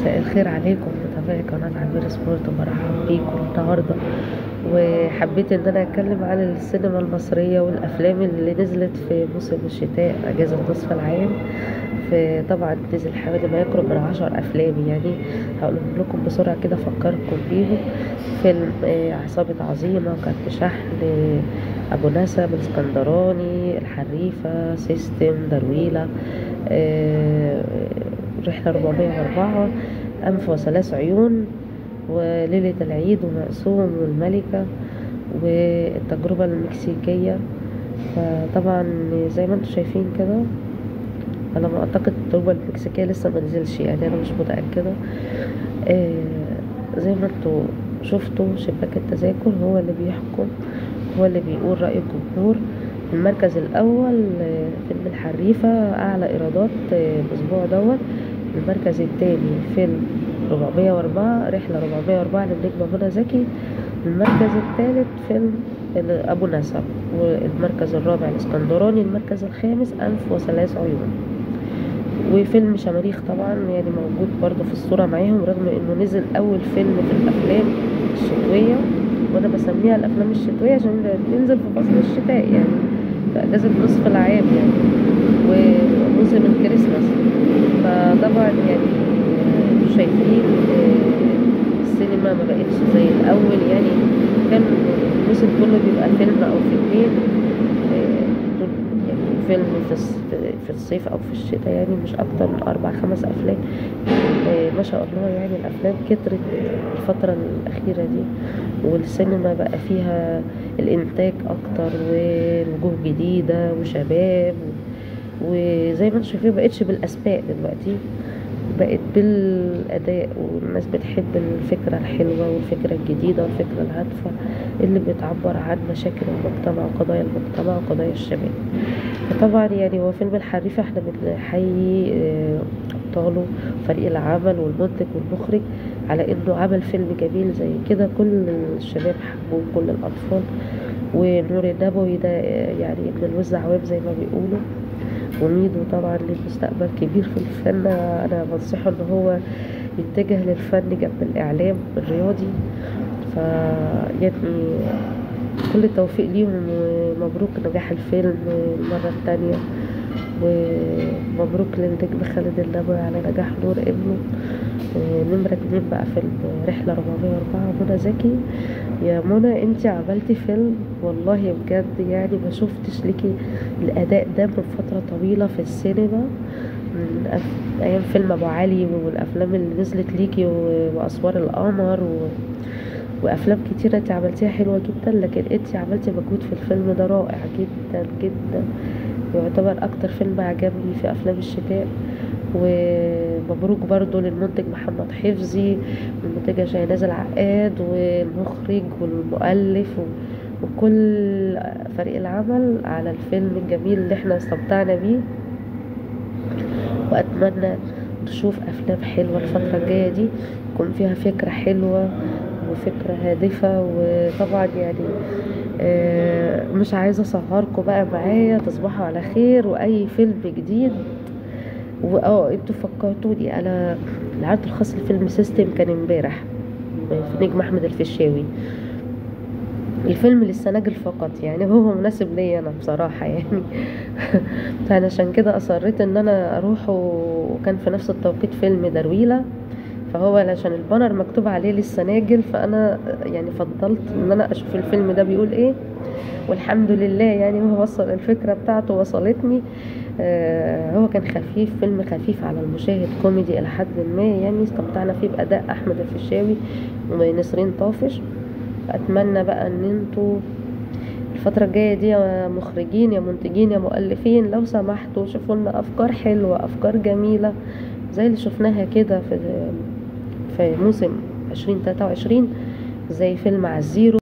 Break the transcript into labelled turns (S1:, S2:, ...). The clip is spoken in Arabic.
S1: مساء الخير عليكم متابعي قناة عبير سبورت، وبرحب بيكم النهاردة. وحبيت ان انا اتكلم عن السينما المصرية والافلام اللي نزلت في موسم الشتاء اجازة نصف العام. طبعا نزل حوالي ما يقرب من 10 افلام، يعني هقولهم لكم بسرعة كده افكركم بيهم. فيلم عصابة عظيمة، كارت شحن، ابو نسب، الاسكندراني، الحريفة، سيستم، درويلة، رحلة 404، أنف وثلاث عيون، وليلة العيد، ومقسوم، والملكة، والتجربة المكسيكية. فطبعا زي ما انتم شايفين كده، على ما اعتقد التجربة المكسيكية لسه ما نزلش، يعني انا مش متأكدة. زي ما انتم شفتوا، شباك التذاكر هو اللي بيحكم، هو اللي بيقول رأي الجمهور. المركز الأول فيلم الحريفة، أعلى إيرادات الأسبوع دوت. المركز الثاني فيلم 404، رحلة 404 للنجمة منى زكي. المركز الثالث فيلم أبو نسب. والمركز الرابع الاسكندراني. المركز الخامس أنف وثلاث عيون. وفيلم شماريخ طبعا يعني موجود برضو في الصورة معاهم، رغم انه نزل اول فيلم في الافلام الشتوية، وانا بسميها الافلام الشتوية عشان بينزل في فصل الشتاء، يعني في اجازة نصف العام يعني، وموسم الكريسماس. فطبعا يعني شايفين السينما ما بقتش زي الاول، يعني كان الموسم كله بيبقى فيلم او فيلمين، يعني فيلم في الصيف او في الشتاء، يعني مش اكتر من 4-5 افلام. ما شاء الله، يعني الافلام كترت الفترة الاخيرة دي، والسينما بقى فيها الانتاج اكتر، ووجوه جديدة وشباب، وزي ما انتم شايفين مبقتش بالاسماء دلوقتي، بقت بالاداء. والناس بتحب الفكرة الحلوة والفكرة الجديدة والفكرة الهادفة اللي بتعبر عن مشاكل المجتمع وقضايا المجتمع وقضايا الشباب. فطبعا يعني هو فيلم الحريفة احنا بنحيي ابطاله، فريق العمل والمنتج والمخرج، على انه عمل فيلم جميل زي كده كل الشباب حبوه، كل الاطفال. ونور النبوي ده يعني ابن الوز عوام زي ما بيقولوا، وميدو طبعا ليه مستقبل كبير في الفن. انا بنصحه ان هو يتجه للفن جنب الاعلام الرياضي. يعني كل التوفيق ليهم، ومبروك نجاح الفيلم المرة التانية، ومبروك للنجم خالد النبوي على نجاح نور ابنه. نمرة 2 بقى فيلم رحلة 404 منى زكي. يا منى، انتي عملتي فيلم والله بجد، يعني ما شفتش ليكي الاداء ده من فترة طويلة في السينما، من ايام فيلم ابو علي والافلام اللي نزلت ليكي، واسوار القمر، وافلام كتيرة انتي عملتيها حلوة جدا، لكن انتي عملتي مجهود في الفيلم ده رائع جدا جدا. يعتبر اكتر فيلم عجبني في افلام الشتاء. ومبروك برضو للمنتج محمد حفظي، والمنتجة شاهناز العقاد، والمخرج والمؤلف وكل فريق العمل على الفيلم الجميل اللي احنا استمتعنا بيه. واتمنى نشوف افلام حلوة الفترة الجاية دي، يكون فيها فكرة حلوة وفكرة هادفة. وطبعا يعني مش عايزة اسهركم بقى معايا، تصبحوا على خير. واي فيلم جديد انتوا فكرتوني، انا العرض الخاص لفيلم سيستم كان امبارح في نجم احمد الفيشاوي. الفيلم للسناجل فقط، يعني هو مناسب ليا انا بصراحة يعني. فانا عشان كده اصريت ان انا اروح، وكان في نفس التوقيت فيلم درويلة، فهو عشان البانر مكتوب عليه للسناجل، فانا يعني فضلت ان انا اشوف الفيلم ده بيقول ايه. والحمد لله يعني هو وصل، الفكرة بتاعته وصلتني. هو كان خفيف، فيلم خفيف على المشاهد، كوميدي الى حد ما، يعني استمتعنا فيه باداء احمد الفيشاوي ونسرين طافش. اتمنى بقى ان انتوا الفترة الجاية دي يا مخرجين يا منتجين يا مؤلفين، لو سمحتوا شوفوا لنا افكار حلوة، افكار جميلة زي اللي شفناها كده في موسم 2023، زي فيلم عزيرو.